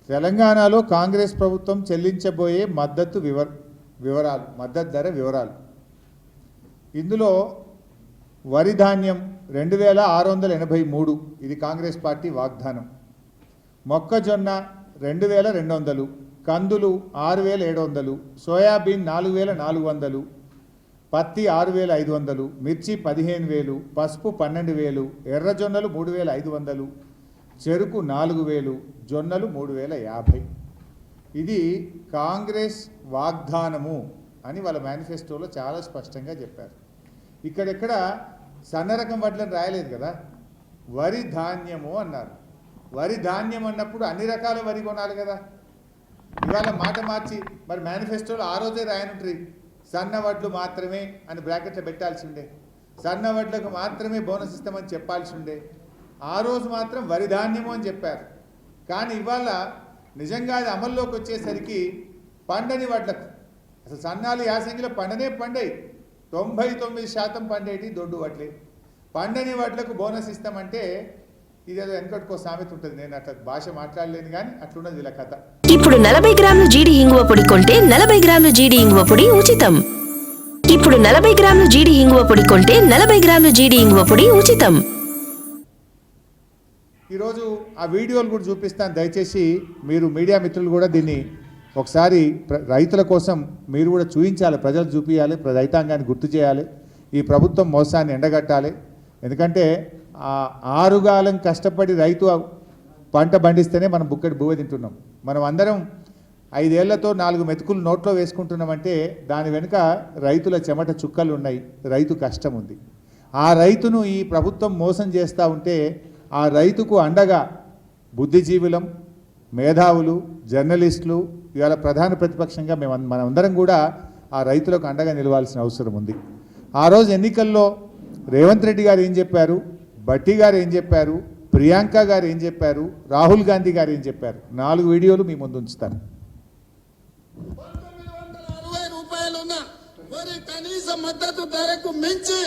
తెలంగాణలో కాంగ్రెస్ ప్రభుత్వం చెల్లించబోయే మద్దతు ధర వివరాలు. ఇందులో వరి ధాన్యం 2683, ఇది కాంగ్రెస్ పార్టీ వాగ్దానం. మొక్కజొన్న 2200, కందులు 6700, సోయాబీన్ 4400, పత్తి 6500, మిర్చి 15000, పసుపు 12000, ఎర్రజొన్నలు 3500, చెరుకు 4000, జొన్నలు 3050. ఇది కాంగ్రెస్ వాగ్దానము అని వాళ్ళ మేనిఫెస్టోలో చాలా స్పష్టంగా చెప్పారు. ఇక్కడెక్కడ సన్న రకం వడ్లను రాయలేదు కదా, వరి ధాన్యము అన్నారు. వరి ధాన్యం అన్నప్పుడు అన్ని రకాల వరి కొనాలి కదా. ఇవాళ మాట మార్చి మరి మేనిఫెస్టోలో ఆ రోజే రాయనుంటారు సన్న వడ్లు మాత్రమే అని బ్రాకెట్లో పెట్టాల్సి ఉండే, సన్న వడ్లకు మాత్రమే బోనస్ ఇస్తామని చెప్పాల్సి ఉండే. ఆ రోజు మాత్రం వరి ధాన్యము అని చెప్పారు. కానీ ఇవాళ నిజంగా అది అమల్లోకి వచ్చేసరికి పండని వడ్లకు, అసలు సన్నాలు యాసంగిలో పండై 99% పండేటి దొడ్డు వడ్లే. పండని వడ్లకు బోనస్ ఇస్తామంటే ఇదేదో వెనకట్టుకో సామెత ఉంటుంది. నేను అట్లా భాష మాట్లాడలేను కానీ అట్లున్నది ఇలా కథ. ఇప్పుడు 40 గ్రాముల జీడి ఇంగువ పొడి కొంటే 40 గ్రాముల జీడి ఇంగువ పొడి ఉచితం. ఇప్పుడు 40 గ్రాముల జీడి ఇంగువ పొడి కొంటే 40 గ్రాముల జీడి ఇంగువ పొడి ఉచితం. ఈరోజు ఆ వీడియోలు కూడా చూపిస్తాను. దయచేసి మీరు మీడియా మిత్రులు కూడా దీన్ని ఒకసారి రైతుల కోసం మీరు కూడా చూపించాలి, ప్రజలు చూపించాలి, రైతాంగాన్ని గుర్తు చేయాలి, ఈ ప్రభుత్వం మోసాన్ని ఎండగట్టాలి. ఎందుకంటే ఆరుగాలం కష్టపడి రైతు పంట పండిస్తేనే మనం బుక్కడి బువ్వ తింటున్నాం. మనం అందరం 5 ఏళ్లతో 4 మెతుకులు నోట్లో వేసుకుంటున్నామంటే దాని వెనుక రైతుల చెమట చుక్కలు ఉన్నాయి, రైతు కష్టం ఉంది. ఆ రైతును ఈ ప్రభుత్వం మోసం చేస్తూ ఉంటే ఆ రైతుకు అండగా బుద్ధిజీవులం, మేధావులు, జర్నలిస్టులు, ఇవాళ ప్రధాన ప్రతిపక్షంగా మనందరం కూడా ఆ రైతులకు అండగా నిలవాల్సిన అవసరం ఉంది. ఆ రోజు ఎన్నికల్లో రేవంత్ రెడ్డి గారు ఏం చెప్పారు, భట్టి గారు ఏం చెప్పారు, ప్రియాంక గారు ఏం చెప్పారు, రాహుల్ గాంధీ గారు ఏం చెప్పారు, 4 వీడియోలు మీ ముందు ఉంచుతాను. 1960 రూపాయలున్న వరి కనీస మద్దతు ధరకు మించి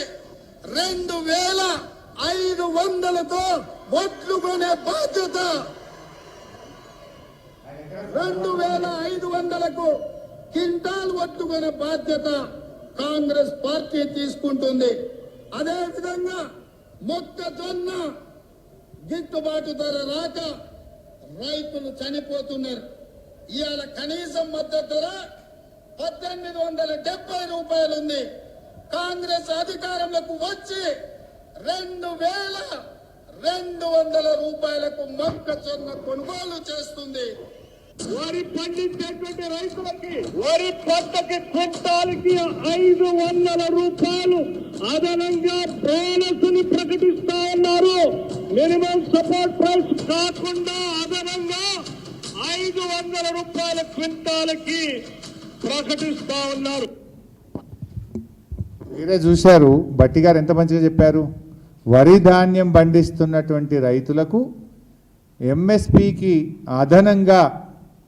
2500తో వడ్లు కొనే బాధ్యత, 2500కు క్వింటాల్ వడ్లు కొనే బాధ్యత కాంగ్రెస్ పార్టీ తీసుకుంటుంది. అదేవిధంగా మొక్కజొన్న గిట్టుబాటు ధర రాక రైతులు చనిపోతున్నారు. ఇవాళ కనీసం మద్దతు ధర 1870 రూపాయలు ఉంది. కాంగ్రెస్ అధికారంలోకి వచ్చి 2200 రూపాయలకు మొక్కజొన్న కొనుగోలు చేస్తుంది. వరి పండించేటువంటి రైతులకి వరి పంటకి క్వింటాల్కి 500 రూపాయలు అదనంగా బోనస్ ని ప్రకటిస్తా ఉన్నారు. మినిమం సపోర్ట్ ప్రైస్ కాకుండా అదనంగా 500 రూపాయల క్వింటాల్కి ప్రకటిస్తా ఉన్నారు. మీరే చూశారు భట్టి గారు ఎంత మంచిగా చెప్పారు. వరి ధాన్యం పండిస్తున్నటువంటి రైతులకు ఎంఎస్పికి అదనంగా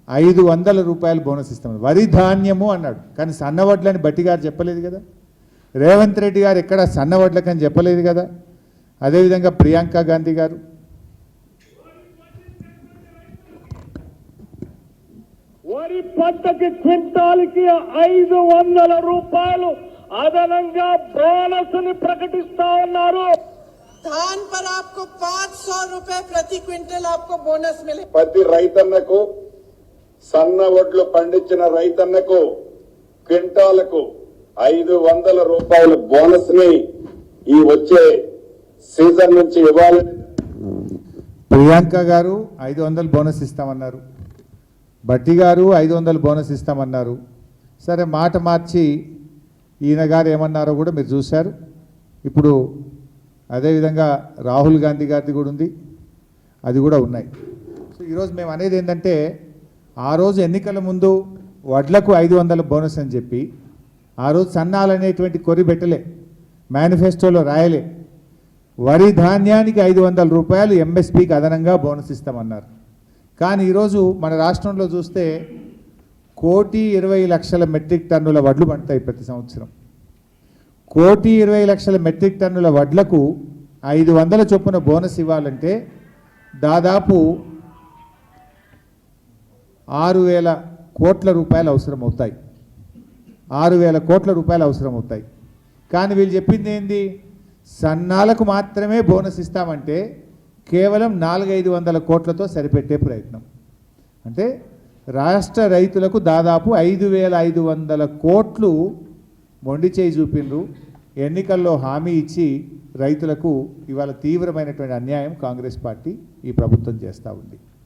500 రూపాయలు బోనస్ ఇస్తాం. వరి ధాన్యము అన్నాడు, కానీ సన్నవడ్లని భట్టి గారు చెప్పలేదు కదా. రేవంత్ రెడ్డి గారు ఎక్కడ సన్నవడ్లకని చెప్పలేదు కదా. అదేవిధంగా ప్రియాంక గాంధీ గారు వరి పంటకి క్వింటాల్కి 500 రూపాయలు అదనంగా బోనస్ ని ప్రకటిస్తా ఉన్నారు. धान पर आपको 500 रुपए प्रति क्विंटल आपको बोनस मिले. ప్రతి రైతన్నకు, సన్న వడ్లు పండించిన రైతన్నకు క్వింటాలకు 500 రూపాయల బోనస్ ని ఈ వచ్చే సీజన్ నుంచి ఇవ్వాలని ప్రియాంక గారు 500 బోనస్ ఇస్తామన్నారు, భట్టి గారు 500 బోనస్ ఇస్తామన్నారు. సరే మాట మార్చి ఈయన గారు ఏమన్నారో కూడా మీరు చూశారు. ఇప్పుడు అదేవిధంగా రాహుల్ గాంధీ గారిది కూడా ఉంది, అది కూడా ఉన్నాయి. సో ఈరోజు మేము అనేది ఏంటంటే ఆ రోజు ఎన్నికల ముందు వడ్లకు 500 బోనస్ అని చెప్పి ఆ రోజు సన్నాలనేటువంటి కొరి పెట్టలే, మేనిఫెస్టోలో రాయలే. వరి ధాన్యానికి 500 రూపాయలు ఎంఎస్పికి అదనంగా బోనస్ ఇస్తామన్నారు. కానీ ఈరోజు మన రాష్ట్రంలో చూస్తే 1,20,00,000 మెట్రిక్ టన్నుల వడ్లు పండుతాయి ప్రతి సంవత్సరం. 1,20,00,000 మెట్రిక్ టన్నుల వడ్లకు 500 చొప్పున బోనస్ ఇవ్వాలంటే దాదాపు 6,000 కోట్ల రూపాయలు అవసరమవుతాయి. 6,000 కోట్ల రూపాయలు అవసరమవుతాయి. కానీ వీళ్ళు చెప్పింది ఏంది? సన్నాలకు మాత్రమే బోనస్ ఇస్తామంటే కేవలం 400-500 కోట్లతో సరిపెట్టే ప్రయత్నం. అంటే రాష్ట్ర రైతులకు దాదాపు 5,500 కోట్లు మొండి చేయి చూపిండ్రు. ఎన్నికల్లో హామీ ఇచ్చి రైతులకు ఇవాళ తీవ్రమైనటువంటి అన్యాయం కాంగ్రెస్ పార్టీ ఈ ప్రభుత్వం చేస్తూ ఉంది.